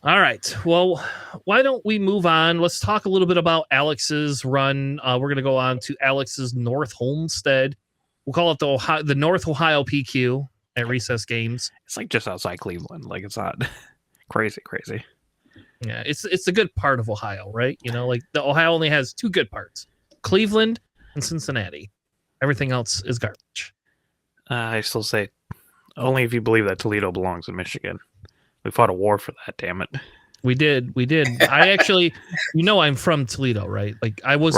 All right. Well, why don't we move on? Let's talk a little bit about Alex's run. We're going to go on to Alex's North Homestead. We'll call it the North Ohio PQ at Recess Games. It's like just outside Cleveland. Like it's not crazy. Yeah, it's a good part of Ohio, right? You know, like the Ohio only has two good parts: Cleveland and Cincinnati. Everything else is garbage. I still say only if you believe that Toledo belongs in Michigan. We fought a war for that. Damn it. We did. I actually, I'm from Toledo, right? Like I was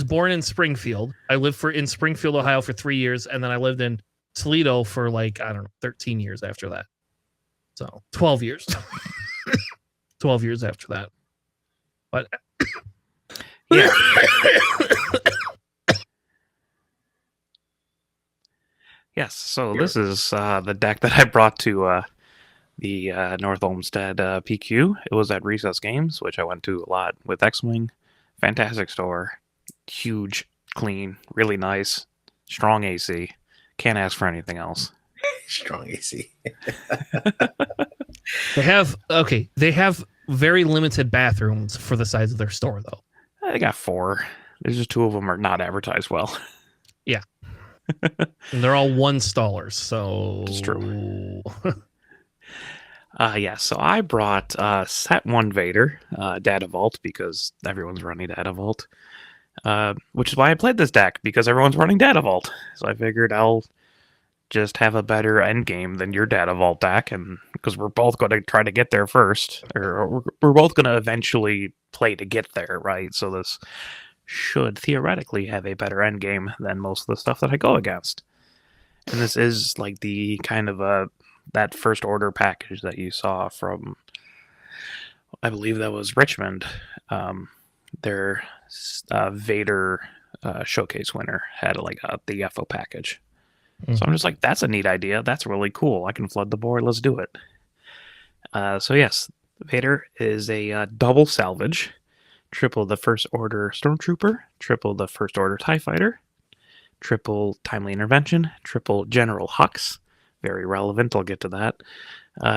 born in Springfield. I lived in Springfield, Ohio for 3 years, and then I lived in Toledo for 13 years after that. So 12 years. 12 years after that. But yeah. Yes, so this is the deck that I brought to the North Olmsted PQ. It was at Recess Games, which I went to a lot with X-Wing. Fantastic store. Huge, clean, really nice, strong AC. Can't ask for anything else. Strong AC. They have very limited bathrooms for the size of their store, though. They got 4. There's just 2 of them are not advertised well. Yeah. And they're all one stallers, so it's true. So I brought set 1 Vader, Data Vault, because everyone's running Data Vault. Which is why I played this deck, because everyone's running Data Vault. So I figured I'll just have a better end game than your Data Vault deck, and because we're both going to try to get there first, or we're both going to eventually play to get there, right? So this should theoretically have a better end game than most of the stuff that I go against. And this is like the kind of that first order package that you saw from, I believe that was Richmond. Their Vader showcase winner had the FO package. Mm-hmm. So I'm just like, that's a neat idea. That's really cool. I can flood the board. Let's do it. So yes, Vader is a double salvage. Triple the First Order Stormtrooper, triple the First Order TIE Fighter, triple Timely Intervention, triple General Hux, very relevant, I'll get to that,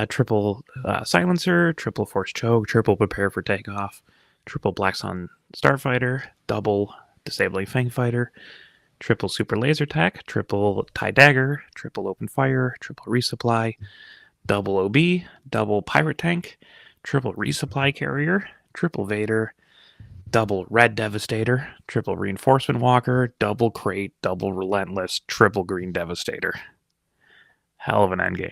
triple Silencer, triple Force Choke, triple Prepare for Takeoff, triple Black Sun Starfighter, double Disabling Fang Fighter, triple Super Laser Attack, triple TIE Dagger, triple Open Fire, triple Resupply, double OB, double Pirate Tank, triple Resupply Carrier, triple Vader, double Red Devastator, triple Reinforcement Walker, double Crate, double Relentless, triple Green Devastator. Hell of an endgame.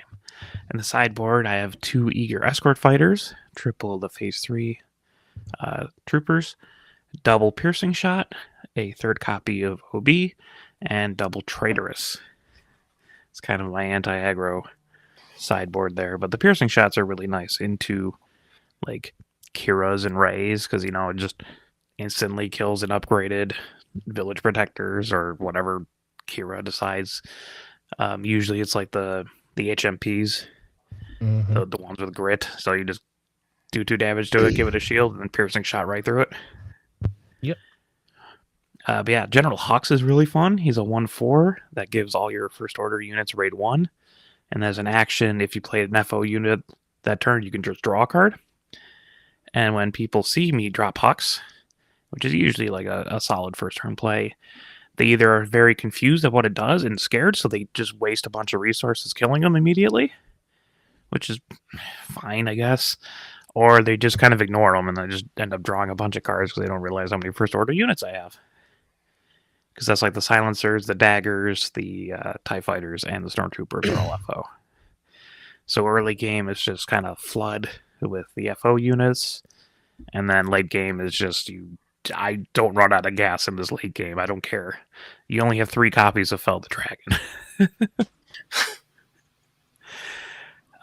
In the sideboard, I have 2 Eager Escort Fighters, triple the Phase 3 Troopers, double Piercing Shot, a 3rd copy of OB, and double Traitorous. It's kind of my anti-aggro sideboard there, but the Piercing Shots are really nice into like Kiras and Rays, because it just instantly kills an upgraded Village Protectors or whatever Kira decides. Usually it's like the HMPs, mm-hmm. the ones with grit. So you just do 2 damage to it, give it a shield, and then Piercing Shot right through it. Yep. But yeah, General Hux is really fun. He's a 1/4 that gives all your First Order units raid 1. And as an action, if you play an FO unit that turn, you can just draw a card. And when people see me drop Hux, which is usually like a solid first turn play, they either are very confused at what it does and scared, so they just waste a bunch of resources killing them immediately, which is fine, I guess, or they just kind of ignore them and they just end up drawing a bunch of cards because they don't realize how many First Order units I have. Because that's like the Silencers, the Daggers, the TIE Fighters, and the Stormtroopers are all FO. So early game is just kind of flood with the FO units, and then late game is just I don't run out of gas in this late game. I don't care. You only have 3 copies of Fell the Dragon.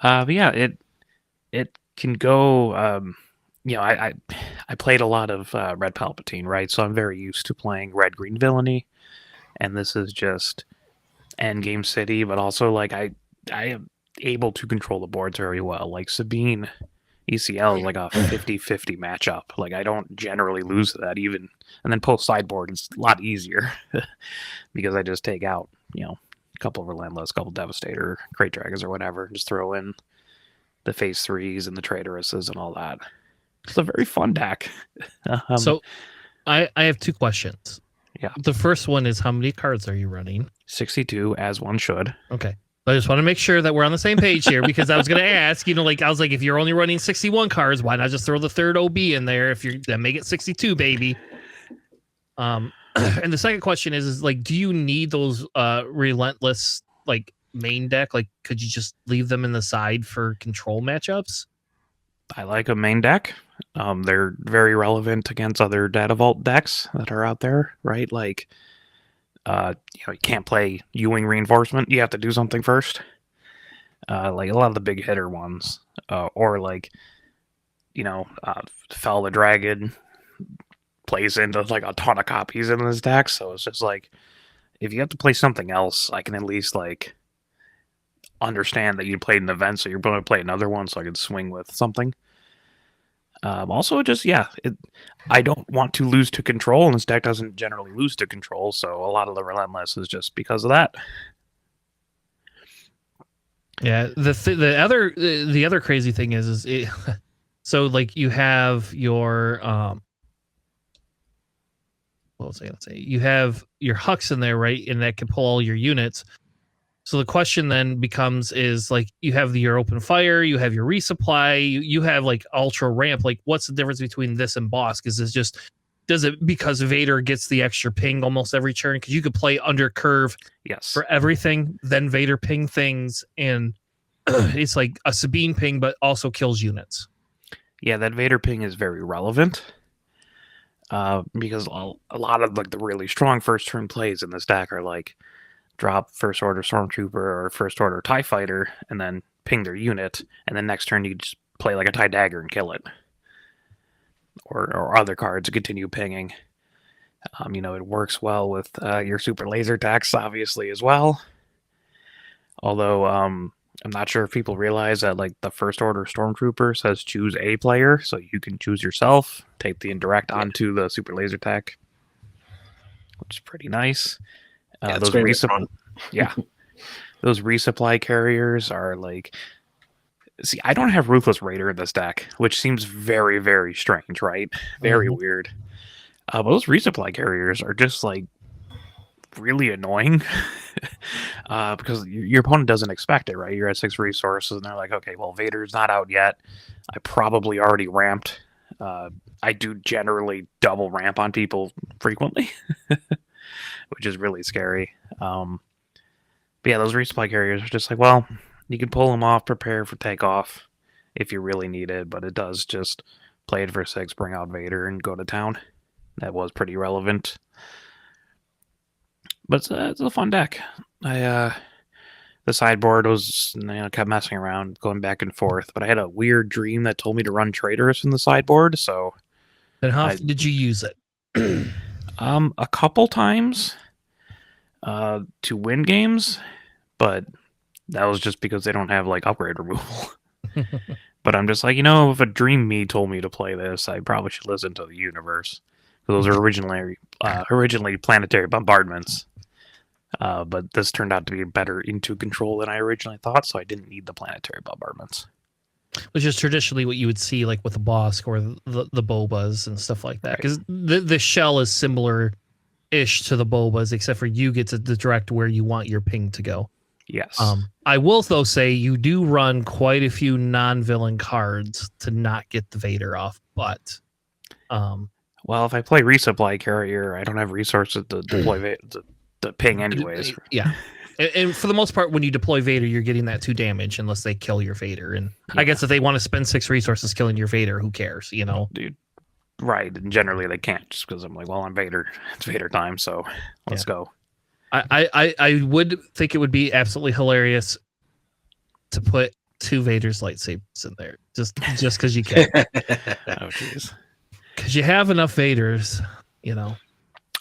But yeah, it can go. I played a lot of Red Palpatine, right? So I'm very used to playing Red Green Villainy, and this is just Endgame City, but also like I am able to control the boards very well. Like Sabine ECL is like a 50-50 matchup. Like I don't generally lose to that even. And then post sideboard it's a lot easier because I just take out, a couple of Relentless, couple Devastator, Great Dragons or whatever, and just throw in the phase 3s and the traitoresses and all that. It's a very fun deck. So I have 2 questions. Yeah. The first one is, how many cards are you running? 62, as one should. Okay. I just want to make sure that we're on the same page here, because I was going to ask, I was like, if you're only running 61 cards, why not just throw the third OB in there? If you're then make it 62, baby. And the second question is like, do you need those relentless like main deck? Like, could you just leave them in the side for control matchups? I like a main deck. They're very relevant against other Data Vault decks that are out there, right? Like, you can't play Ewing Reinforcement. You have to do something first. Like a lot of the big hitter ones, or like, Fell the Dragon plays into like a ton of copies in this deck. So it's just like, if you have to play something else, I can at least like understand that you played an event, so you're going to play another one, so I can swing with something. Also, just I don't want to lose to control, and this deck doesn't generally lose to control, so a lot of the relentless is just because of that. Yeah, the other crazy thing is so like you have your what was I gonna say? You have your Hux in there, right? And that can pull all your units. So the question then becomes is like, you have your open fire, you have your resupply, you have like ultra ramp. Like, what's the difference between this and boss? Because it's just, does it because Vader gets the extra ping almost every turn? Because you could play under curve for everything, then Vader ping things, and it's like a Sabine ping, but also kills units. Yeah, that Vader ping is very relevant. Because a lot of like the really strong first turn plays in this deck are like, drop first order stormtrooper or first order TIE fighter and then ping their unit, and then next turn you just play like a TIE dagger and kill it, or other cards to continue pinging. It works well with your super laser attacks obviously as well, although I'm not sure if people realize that like the first order stormtrooper says choose a player, so you can choose yourself, take the indirect onto the super laser attack, which is pretty nice. Those resupply carriers are like, see, I don't have Ruthless Raider in this deck, which seems very, very strange, right? Very weird. But those resupply carriers are just like really annoying because your opponent doesn't expect it, right? You're at 6 resources and they're like, okay, well, Vader's not out yet. I probably already ramped. I do generally double ramp on people frequently. Which is really scary. But yeah, those resupply carriers are just like, well, you can pull them off, prepare for takeoff if you really need it, but it does just play it for 6, bring out Vader, and go to town. That was pretty relevant. But it's a fun deck. The sideboard was, kept messing around, going back and forth, but I had a weird dream that told me to run Traitorous in the sideboard, so... And how often did you use it? A couple times to win games, but that was just because they don't have like upgrade removal. But I'm just like, if a dream me told me to play this, I probably should listen to the universe. Those are originally planetary bombardments, but this turned out to be better into control than I originally thought, so I didn't need the planetary bombardments. Which is traditionally what you would see like with the Bosk or the Bobas and stuff like that. Because the shell is similar-ish to the Bobas, except for you get to direct where you want your ping to go. Yes. I will, though, say you do run quite a few non-villain cards to not get the Vader off, but... well, if I play Resupply Carrier, I don't have resources to deploy the ping anyways. Yeah. And for the most part, when you deploy Vader, you're getting that 2 damage unless they kill your Vader. And I guess if they want to spend 6 resources killing your Vader, who cares, Dude, right. And generally they can't, just because I'm like, well, I'm Vader. It's Vader time, so let's go. I would think it would be absolutely hilarious to put 2 Vader's lightsabers in there. Just because you can. Oh, jeez. Because you have enough Vaders,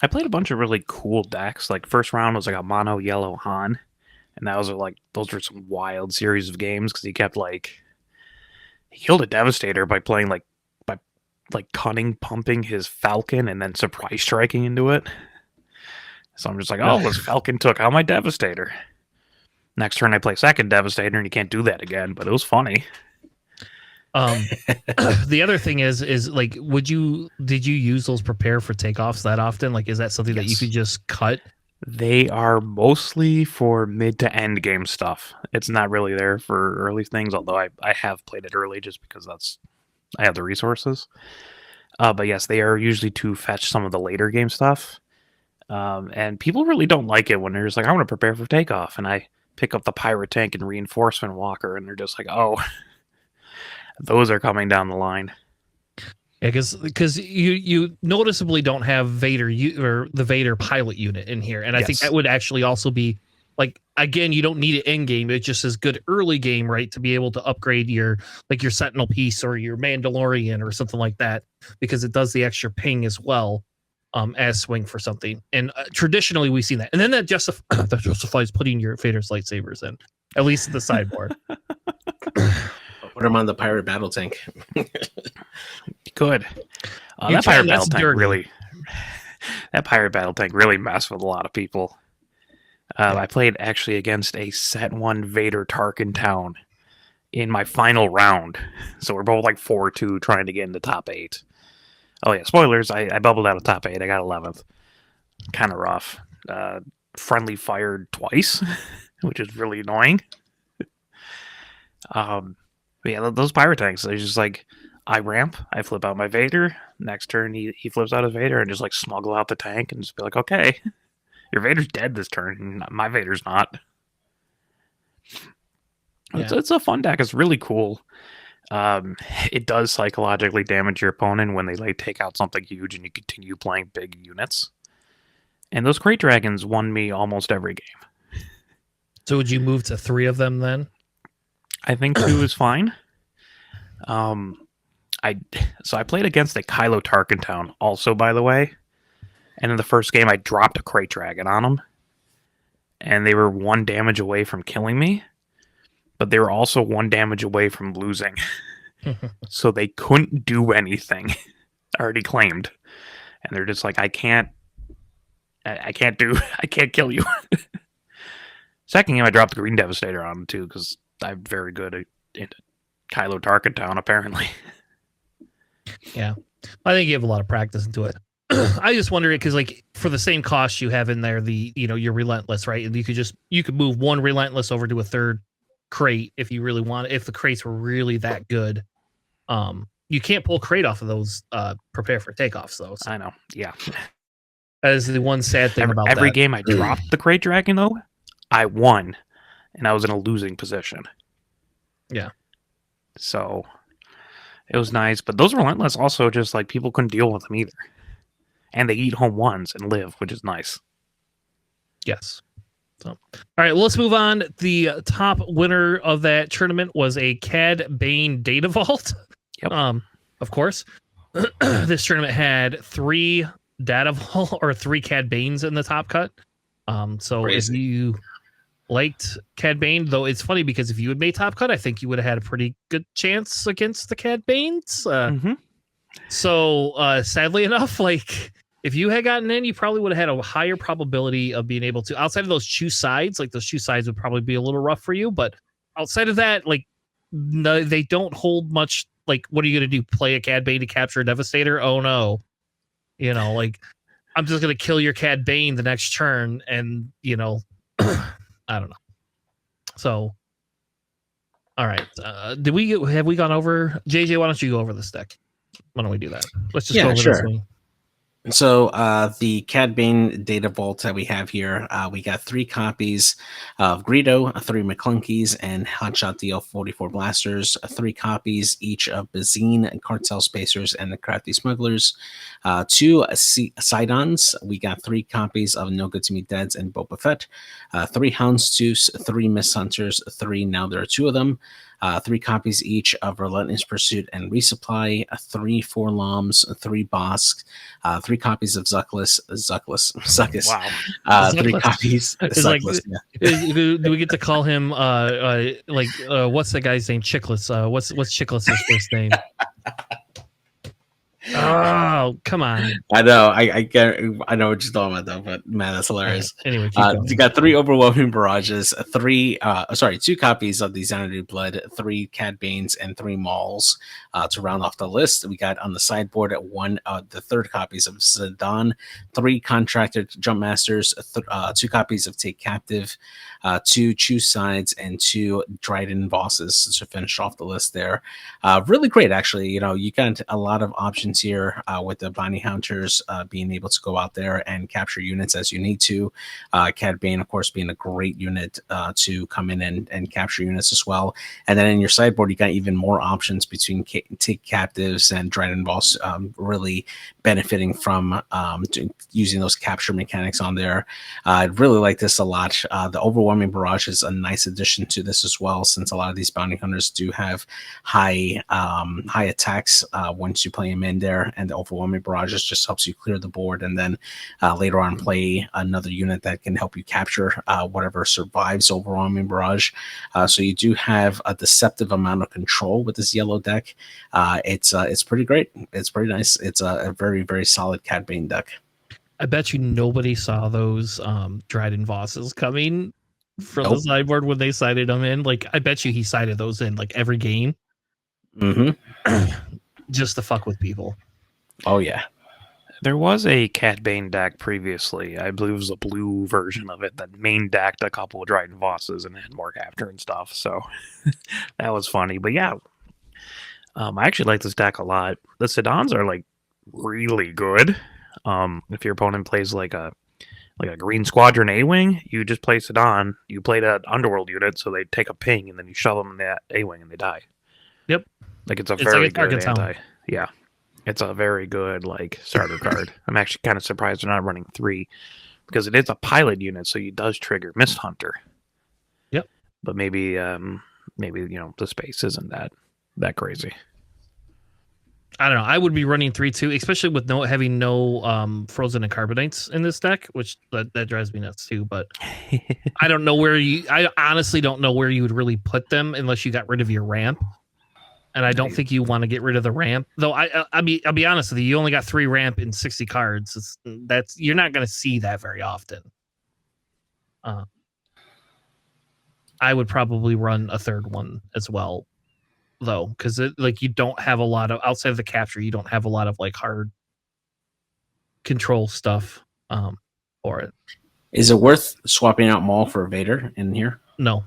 I played a bunch of really cool decks. Like, first round was like a mono yellow Han, and those were some wild series of games because he kept he killed a Devastator by playing by cunning pumping his Falcon and then surprise striking into it. So I'm just like, oh, this Falcon took out my Devastator. Next turn I play second Devastator and you can't do that again, but it was funny. The other thing is like, did you use those prepare for takeoffs that often? Like, is that something that you could just cut? They are mostly for mid to end game stuff. It's not really there for early things, although I have played it early just because I have the resources. But yes, they are usually to fetch some of the later game stuff. And people really don't like it when they're just like, I want to prepare for takeoff. And I pick up the pirate tank and reinforcement walker, and they're just like, oh, those are coming down the line. Yeah, because you noticeably don't have Vader or the Vader pilot unit in here, and I think that would actually also be like, again, you don't need it in game. It just is good early game, right, to be able to upgrade your Sentinel piece or your Mandalorian or something like that, because it does the extra ping as well, as swing for something. And traditionally we've seen that, and then that justifies putting your Vader's lightsabers in, at least the sideboard. Put them on the pirate battle tank. Good. That pirate battle tank really messed with a lot of people. I played actually against a set 1 Vader Tarkin town in my final round. So we're both like 4-2 trying to get in the top 8. Oh yeah, spoilers, I bubbled out of top 8. I got 11th. Kind of rough. Friendly fired twice, which is really annoying. But yeah, those pirate tanks, they're just like, I ramp, I flip out my Vader. Next turn, he flips out his Vader and just like smuggle out the tank and just be like, okay, your Vader's dead this turn. My Vader's not. Yeah. It's a fun deck. It's really cool. It does psychologically damage your opponent when they like take out something huge and you continue playing big units. And those Crate Dragons won me almost every game. So would you move to 3 of them then? I think 2 is fine. I played against a Kylo Tarkin town also, by the way. And in the first game, I dropped a Crate Dragon on them. And they were 1 damage away from killing me. But they were also 1 damage away from losing. So they couldn't do anything. Already claimed. And they're just like, I can't kill you. Second game, I dropped the Green Devastator on them too, because I'm very good at Kylo Tarkin town, apparently. Yeah. I think you have a lot of practice into it. I just wonder, because like for the same cost you have in there, your Relentless, right? And you could move 1 Relentless over to a 3rd crate if you really want, if the crates were really that good. You can't pull crate off of those prepare for takeoffs though. So. I know. Yeah. That is the one sad thing about every that. game I dropped the Crate Dragon though, I won. And I was in a losing position. Yeah. So it was nice. But those Relentless also just like people couldn't deal with them either. And they eat home 1s and live, which is nice. Yes. So, all right, well, let's move on. The top winner of that tournament was a Cad Bane Data Vault. Yep. Of course. This tournament had 3 Data Vault or 3 Cad Banes in the top cut. So Crazy. If you liked Cad Bane, though it's funny because if you had made top cut, I think you would have had a pretty good chance against the Cad Banes. So sadly enough, like if you had gotten in, you probably would have had a higher probability of being able to, outside of those choose sides, like those choose sides would probably be a little rough for you. But outside of that, like no, they don't hold much. Like, what are you going to do? Play a Cad Bane to capture a Devastator? Oh no. Like I'm just going to kill your Cad Bane the next turn. And, I don't know. So, all right. Have we gone over? JJ, why don't you go over this deck? Why don't we do that? Let's just go over this one. So the Cad Bane Data Vault that we have here, we got 3 copies of Greedo, 3 McClunkies, and Hotshot DL44 Blasters, 3 copies each of Bazine and Cartel Spacers and the Crafty Smugglers, 2 Sidons. We got 3 copies of No Good To Me Deads and Boba Fett, 3 Houndstooths, 3 Miss Hunters, 3, now there are 2 of them, 3 copies each of Relentless Pursuit and Resupply, 3 Forloms, 3 Bosk, 3 copies of Zuckless. Wow. 3 copies. Zuckless, do we get to call him what's the guy's name? Chickless. What's Chickless' first name? Oh, come on. I know, I know what you're talking about though, but man, that's hilarious. Anyway, keep going. You got 3 overwhelming barrages, 2 copies of the Xanadu Blood, 3 Cad Banes, and 3 Mauls. To round off the list, we got on the sideboard at the third copies of Zidane, 3 contracted Jump Masters, 2 copies of Take Captive, 2 Choose Sides, and 2 Dryden Bosses to finish off the list there. Really great, actually. You got a lot of options here with the Bounty Hunters being able to go out there and capture units as you need to. Cad Bane, of course, being a great unit to come in and capture units as well. And then in your sideboard, you got even more options between Take Captives and Dryden Boss, really benefiting from using those capture mechanics on there. I really like this a lot. The Overwhelming Barrage is a nice addition to this as well, since a lot of these Bounty Hunters do have high attacks once you play them in there, and the Overwhelming Barrages just helps you clear the board, and then later on play another unit that can help you capture whatever survives Overwhelming Barrage. So you do have a deceptive amount of control with this yellow deck. It's pretty great. It's pretty nice. It's a very, very solid Cad Bane deck. I bet you nobody saw those Dryden Vosses coming from the sideboard when they sided them in. Like, I bet you he sided those in like every game. Just to fuck with people. Oh yeah. There was a Cad Bane deck previously. I believe it was a blue version of it that main decked a couple of Dryden Vosses and had more capture and stuff. So that was funny. But yeah, I actually like this deck a lot. The Sedans are like really good. If your opponent plays like a Green Squadron A-Wing, you just play Sedan. You play that Underworld unit, so they take a ping, and then you shove them in that A-Wing, and they die. Yep. Like, it's very good anti. Yeah. It's a very good, like, starter card. I'm actually kind of surprised they're not running 3, because it is a pilot unit, so it does trigger Mist Hunter. Yep. But maybe the space isn't that crazy. I don't know. I would be running 3-2, especially with having no frozen and carbonates in this deck, which that drives me nuts too. But I don't know I honestly don't know where you would really put them unless you got rid of your ramp. And I don't think you want to get rid of the ramp, though. I'll be honest with you. You only got 3 ramp in 60 cards. You're not going to see that very often. I would probably run a third one as well, though, because you don't have a lot of, outside of the capture, you don't have a lot of like hard control stuff for it. Is it worth swapping out Maul for Vader in here? No.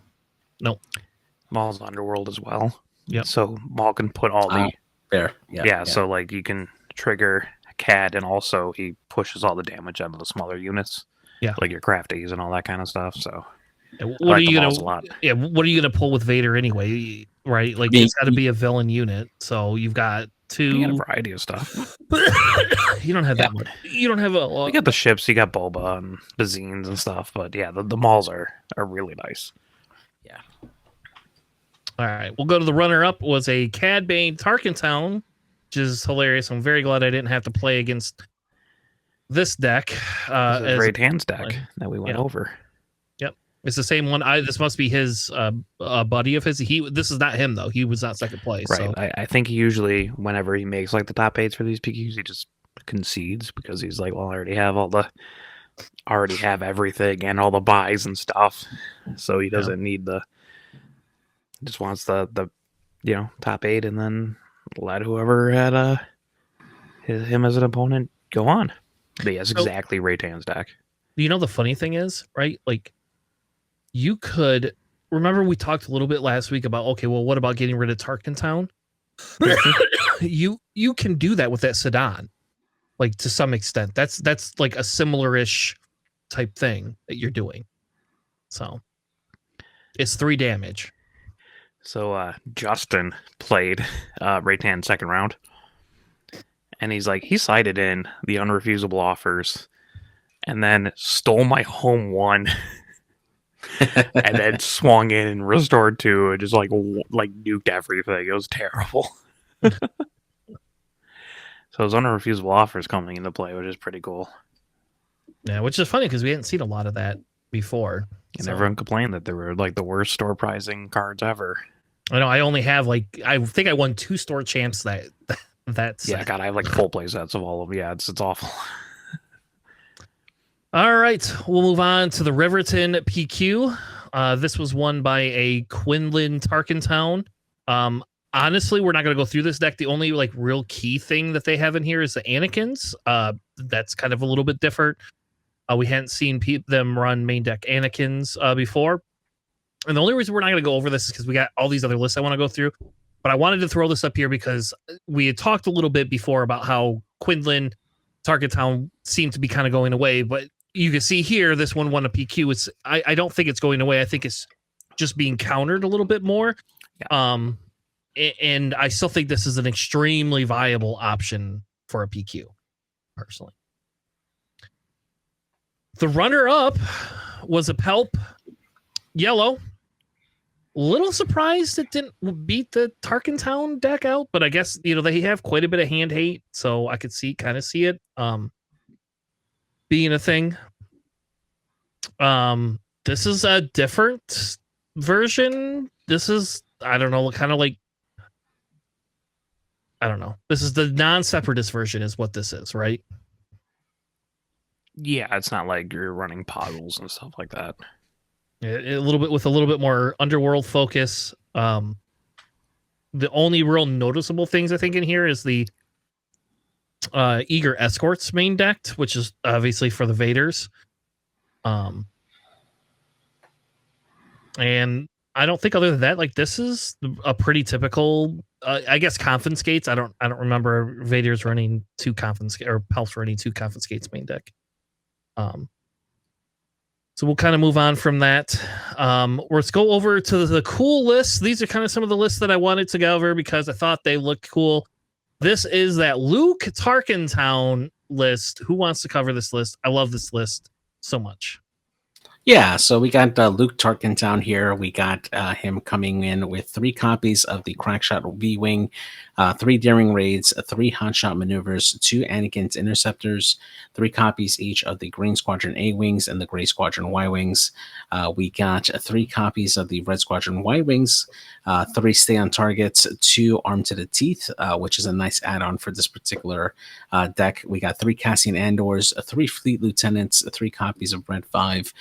Maul's Underworld as well. Yeah. So Maul can put all the there. Yeah. So like you can trigger CAD, and also he pushes all the damage out of the smaller units. Yeah. Like your crafties and all that kind of stuff. So what are you gonna pull with Vader anyway? Right? Like, it's got to be a villain unit. So you've got 2. You got a variety of stuff. You don't have that much. You don't have a lot. You got the ships, you got Boba and Bazines and stuff, but yeah, the Mauls are really nice. Yeah. All right, we'll go to the runner-up. Was a Cad Bane Tarkentown, which is hilarious. I'm very glad I didn't have to play against this deck. This Great Hands deck that we went over. Yep, it's the same one. This must be his buddy of his. This is not him though. He was not second place. Right. So. I think he usually, whenever he makes like the top 8s for these PQs, he just concedes because he's like, well, I already have everything and all the buys and stuff, so he doesn't need just wants the top 8, and then let whoever had him as an opponent go on. But yes, exactly Raytan's deck. You know, the funny thing is, right? Like, you could remember we talked a little bit last week about, okay, well, what about getting rid of Tarkentown? you can do that with that Sedan, like, to some extent. That's like a similar-ish type thing that you're doing. So it's 3 damage. So Justin played Raytan second round, and he's like, he sided in the unrefusable offers and then stole my home 1 and then swung in and restored 2 and just like nuked everything. It was terrible. So his unrefusable offers coming into play, which is pretty cool. Yeah, which is funny because we hadn't seen a lot of that before. And everyone complained that they were like the worst store pricing cards ever. I know. I only have I think I won 2 store champs That's Yeah, God, I have like full play sets of all of them. Yeah, it's awful. All right, we'll move on to the Riverton PQ. This was won by a Quinlan Tarkentown. Honestly, we're not going to go through this deck. The only like real key thing that they have in here is the Anakins. That's kind of a little bit different. We hadn't seen them run main deck Anakins before. And the only reason we're not going to go over this is because we got all these other lists I want to go through. But I wanted to throw this up here because we had talked a little bit before about how Quinlan Tarkentown seemed to be kind of going away. But you can see here, this one won a PQ. I don't think it's going away. I think it's just being countered a little bit more. Yeah. And I still think this is an extremely viable option for a PQ, personally. The runner-up was a Pelp Yellow. Little surprised it didn't beat the Tarkentown deck out, but I guess they have quite a bit of hand hate, so I could kind of see it being a thing. This is a different version. This is, I don't know, kind of like, I don't know. This is the non-separatist version is what this is, right? Yeah, it's not like you're running Poggles and stuff like that. A little bit with a little bit more underworld focus. The only real noticeable things I think in here is the Eager Escorts main deck, which is obviously for the Vaders. And I don't think other than that, like this is a pretty typical. I guess Confiscates. I don't remember Vader's running 2 Confiscates or Pelp's running 2 Confiscates main deck. So we'll kind of move on from that. Let's go over to the cool lists. These are kind of some of the lists that I wanted to go over because I thought they looked cool. This is that Luke Tarkentown list. Who wants to cover this list? I love this list so much. Yeah, so we got Luke Tarkentown here. We got him coming in with 3 copies of the Crackshot V-Wing, 3 Daring Raids, 3 Hotshot Maneuvers, 2 Anakin's Interceptors, 3 copies each of the Green Squadron A-Wings and the Gray Squadron Y-Wings. We got 3 copies of the Red Squadron Y-Wings, 3 Stay on Targets, 2 Armed to the Teeth, which is a nice add-on for this particular deck. We got 3 Cassian Andors, 3 Fleet Lieutenants, 3 copies of Red 5,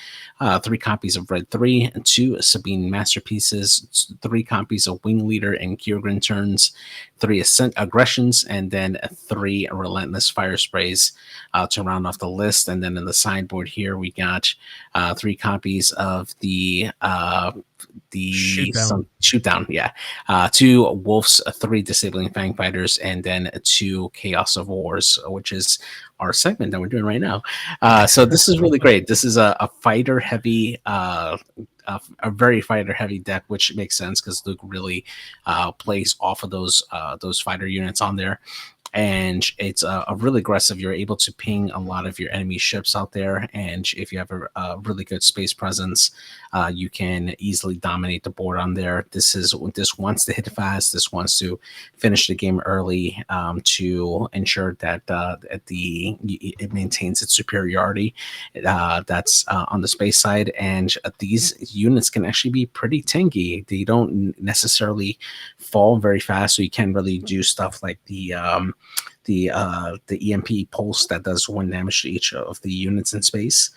3 copies of Red 3, 2 Sabine Masterpieces, 3 copies of Wing Leader and Kiergren Turns, 3 Ascent Aggressions, and then 3 Relentless Fire Sprays to round off the list. And then in the sideboard here, we got 3 copies of the shoot down, yeah. 2 Wolves, 3 Disabling Fang Fighters, and then 2 Chaos of Wars, which is our segment that we're doing right now. So this is really great. This is a fighter heavy, a very fighter heavy deck, which makes sense because Luke really plays off of those fighter units on there. And it's a really aggressive. You're able to ping a lot of your enemy ships out there, and if you have a really good space presence, you can easily dominate the board on there. This wants to hit fast. This wants to finish the game early to ensure that it maintains its superiority. That's on the space side, and these units can actually be pretty tanky. They don't necessarily fall very fast, so you can really do stuff like the EMP pulse that does 1 damage to each of the units in space.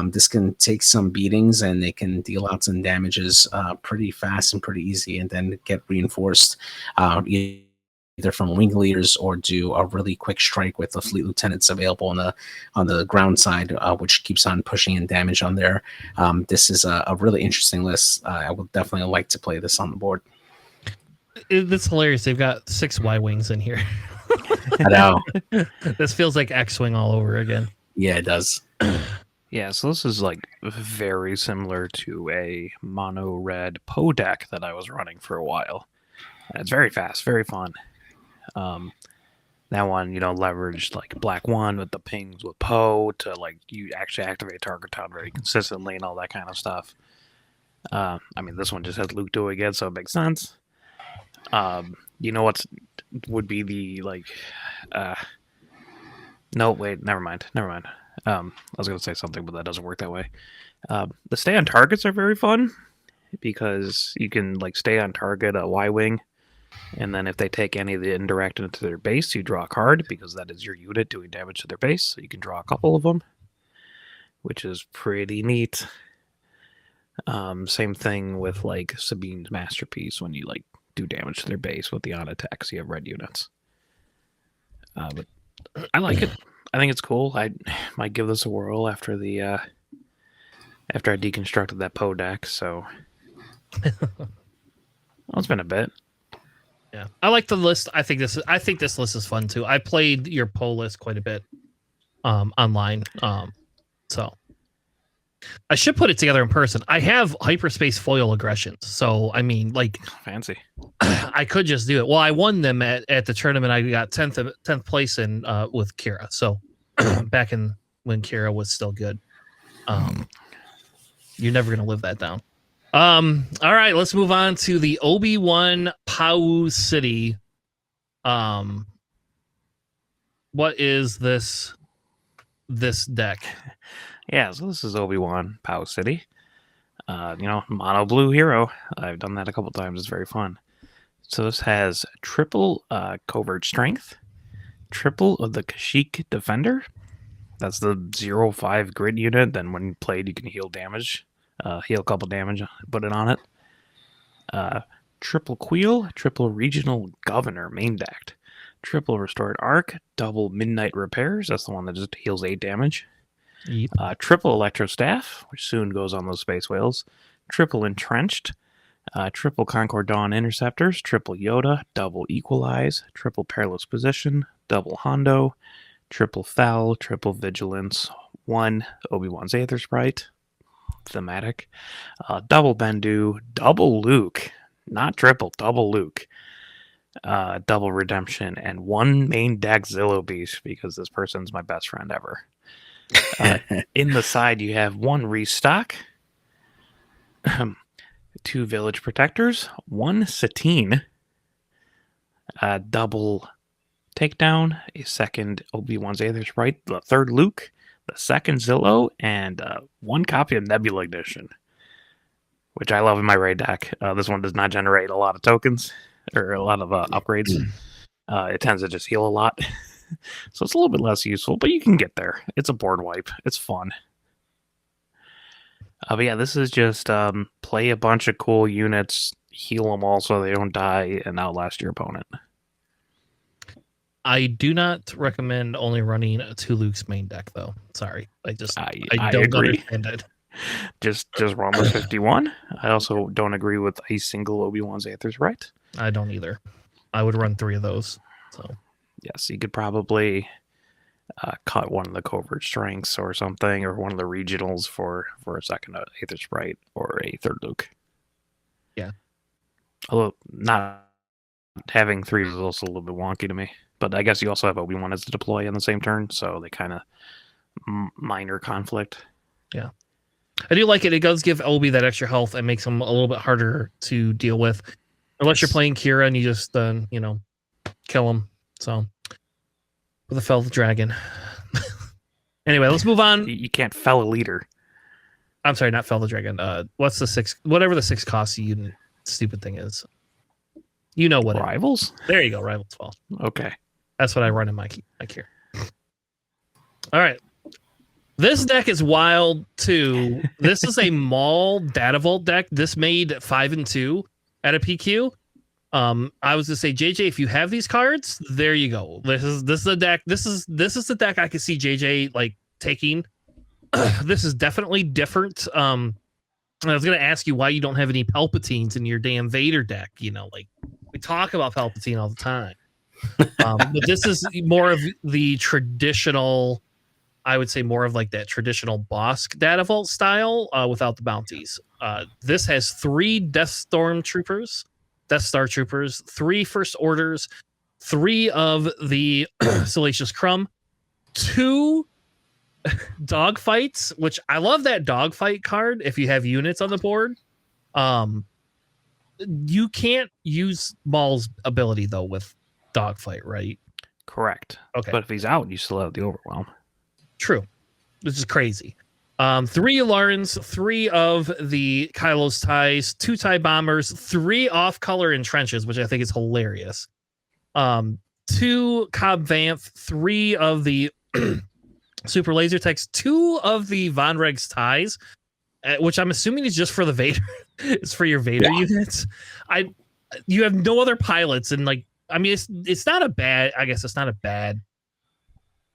This can take some beatings, and they can deal out some damages pretty fast and pretty easy, and then get reinforced either from wing leaders or do a really quick strike with the fleet lieutenants available on the ground side, which keeps on pushing in damage on there. This is a really interesting list. I would definitely like to play this on the board. It's hilarious. They've got 6 Y-Wings in here. I know. This feels like X-Wing all over again. Yeah, it does. Yeah, so this is like very similar to a mono red Poe deck that I was running for a while. It's very fast, very fun. That one, leveraged like Black 1 with the pings with Poe to like you actually activate Tarkentown very consistently and all that kind of stuff. I mean, this one just has Luke do it again, so it makes sense. What would be the like no, wait, never mind. I was gonna say something, but that doesn't work that way. The stay on targets are very fun because you can like stay on target a Y-Wing And then if they take any of the indirect into their base, you draw a card because that is your unit doing damage to their base. So you can draw a couple of them, which is pretty neat. Same thing with like Sabine's Masterpiece when you like do damage to their base with the on attacks. You have red units. But I like it. I think it's cool. I might give this a whirl after the after I deconstructed that Poe deck. So well, it's been a bit. Yeah, I like the list. I think this list is fun too. I played your Poe list quite a bit online. So I should put it together in person. I have hyperspace foil aggressions, so I mean, like, Fancy. I could just do it. Well, I won them at the tournament. I got 10th place in with Kira. So back in when Kira was still good. You're never gonna live that down. All right, let's move on to the Obi-Wan Pau City. What is this deck? Yeah, so this is Obi-Wan Pau City. Mono blue hero. I've done that a couple times. It's very fun. So this has triple covert strength, triple of the Kashyyyk Defender. That's the 0/5 grid unit. Then when played, you can heal damage. Heal a couple damage, put it on it. Triple Queel, triple Regional Governor main decked. Triple Restored Arc, double Midnight Repairs. That's the one that just heals 8 damage. Yep. Triple Electro Staff, which soon goes on those Space Whales. Triple Entrenched. Triple Concord Dawn Interceptors. Triple Yoda, double Equalize. Triple Perilous Position, double Hondo. Triple Foul, triple Vigilance. 1 Obi-Wan's Aether Sprite. Thematic. Double Bendu, double Luke. Not triple, double Luke. Double Redemption, and 1 main deck Zillow Beast because this person's my best friend ever. In the side, you have 1 Restock, 2 Village Protectors, 1 Satine, double Takedown, a second Obi-Wan's Aether Sprite, the 3rd Luke, the 2nd Zillow, and 1 copy of Nebula Ignition, which I love in my raid deck. This one does not generate a lot of tokens or a lot of upgrades. It tends to just heal a lot. So it's a little bit less useful, but you can get there. It's a board wipe. It's fun. But yeah, this is just play a bunch of cool units, heal them all so they don't die, and outlast your opponent. I do not recommend only running a 2 Luke's main deck, though. Sorry. I don't agree. understand it. Just run with 51. I also don't agree with a single Obi-Wan's Aether's right. I don't either. I would run 3 of those. So yes, you could probably cut one of the covert strengths or something, or one of the regionals for a second Aether Sprite or a 3rd Luke. Yeah. Although not having 3 is also a little bit wonky to me. But I guess you also have Obi-Wan as a deploy on the same turn, so they kind of minor conflict. Yeah. I do like it. It does give Obi that extra health and makes him a little bit harder to deal with. Unless you're playing Kira and you just, kill him. So, with a fell dragon. Anyway, let's move on. You can't fell a leader. I'm sorry, not fell the dragon. What's the 6? Whatever the 6 cost unit stupid thing is. You know what? Rivals? There you go. Rivals Fall. Okay. That's what I run in my Kira. All right. This deck is wild too. This is a Maul Data Vault deck. This made 5 and 2 at a PQ. I was gonna say, JJ, if you have these cards, there you go. This is the deck. This is the deck I could see JJ like taking. This is definitely different. I was gonna ask you why you don't have any Palpatines in your damn Vader deck. Like we talk about Palpatine all the time. But this is more of the traditional. I would say more of like that traditional Bosk Data Vault style without the bounties. This has 3 Death Star Troopers, 3 First Orders, 3 of the Salacious Crumb, 2 Dogfights, which I love that Dogfight card if you have units on the board. You can't use Maul's ability, though, with Dogfight, right? Correct. Okay. But if he's out, you still have the Overwhelm. True. This is crazy. 3 Alarans, 3 of the Kylo's ties, 2 TIE bombers, 3 off-color entrenches, which I think is hilarious. 2 Cobb Vanth, 3 of the Super Laser Techs, 2 of the Von Reg's ties, which I'm assuming is just for the Vader. It's for your Vader units. You have no other pilots, and like, I mean, it's not a bad. I guess it's not a bad.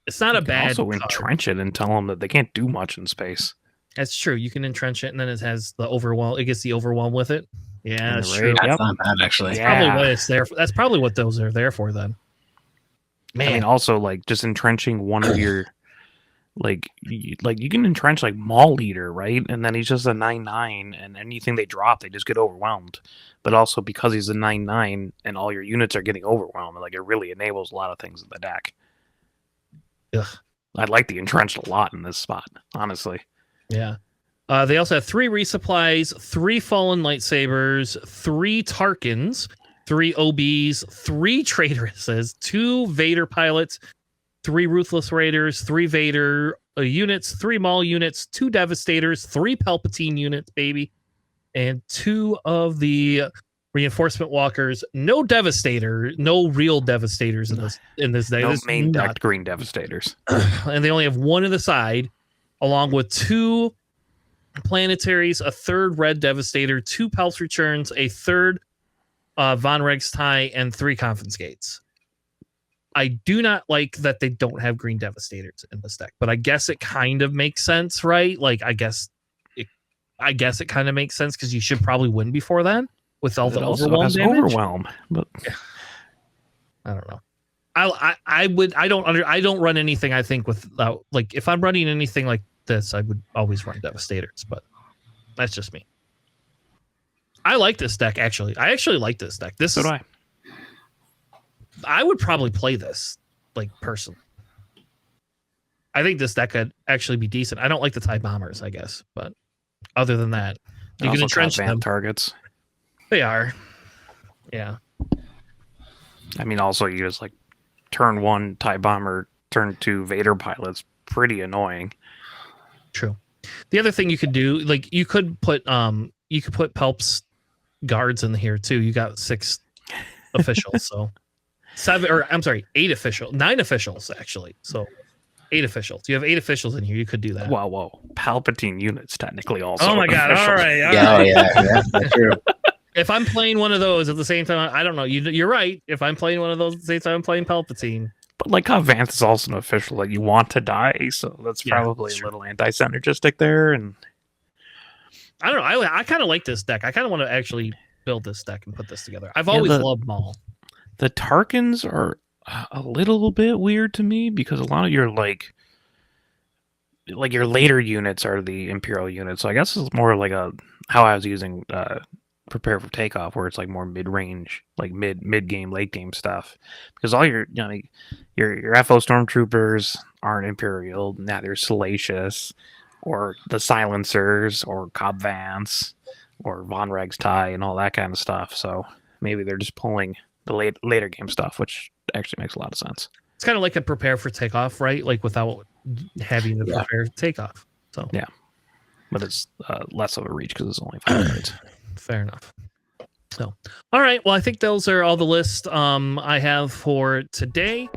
It's not a bad. Also entrench it and tell them that they can't do much in space. That's true. You can entrench it, and then it has the overwhelm. It gets the overwhelm with it. Yeah, that's true. That's not bad, actually. That's probably what it's there for. That's probably what those are there for. Then, man. I mean, also like just entrenching one of your, like you can entrench like Maul Leader, right? And then he's just a 9/9, and anything they drop, they just get overwhelmed. But also because he's a 9/9, and all your units are getting overwhelmed, like it really enables a lot of things in the deck. Ugh. I like the entrenched a lot in this spot, honestly. Yeah. They also have 3 resupplies, 3 fallen lightsabers, 3 Tarkins, 3 OBs, 3 traitresses, 2 Vader pilots, 3 Ruthless Raiders, 3 Vader units, 3 Maul units, 2 Devastators, 3 Palpatine units, baby, and 2 of the Reinforcement Walkers. No Devastator, no real Devastators in this day. No this main deck green Devastators. And they only have 1 on the side, along with 2 Planetaries, a 3rd Red Devastator, 2 Pulse Returns, a 3rd Von Reg's tie, and 3 Confiscates. I do not like that they don't have green Devastators in this deck, but I guess it kind of makes sense, right? Like, I guess it kind of makes sense because you should probably win before then with all the overwhelm damage. Overwhelm, but I don't know. I don't run anything. I think without, like, if I'm running anything like this, I would always run Devastators, but that's just me. I like this deck, actually. I actually like this deck. So do I. I would probably play this, like, personally. I think this deck could actually be decent. I don't like the TIE bombers, I guess, but other than that, you can entrench them. Targets. They are. Yeah. I mean, also you just like turn 1 TIE bomber, turn 2 Vader pilots. Pretty annoying. True. The other thing you could do, like, you could put Pelp's guards in here too. You got 6 officials, so 8 officials, 9 officials actually. So 8 officials. You have 8 officials in here. You could do that. Whoa. Palpatine units technically also. Oh my god! Official. All right. Yeah, that's true. If I'm playing one of those at the same time, I don't know. You're right. If I'm playing one of those at the same time, I'm playing Palpatine. But like how Vance is also an official that you want to die, so that's probably a little anti-synergistic there. And I don't know. I kind of like this deck. I kind of want to actually build this deck and put this together. I've always loved Maul. The Tarkins are a little bit weird to me because a lot of your like your later units are the Imperial units. So I guess it's more like how I was using Prepare for Takeoff, where it's like more mid-range, like mid game, late game stuff. Because all your your FO Stormtroopers aren't Imperial, neither Salacious or the Silencers or Cobb Vanth or Von Reg's tie and all that kind of stuff. So maybe they're just pulling the later game stuff, which actually makes a lot of sense. It's kind of like a Prepare for Takeoff, right? Like without having to prepare takeoff. So yeah, but it's less of a reach because it's only 5 cards. Fair enough. So, all right. Well, I think those are all the lists I have for today.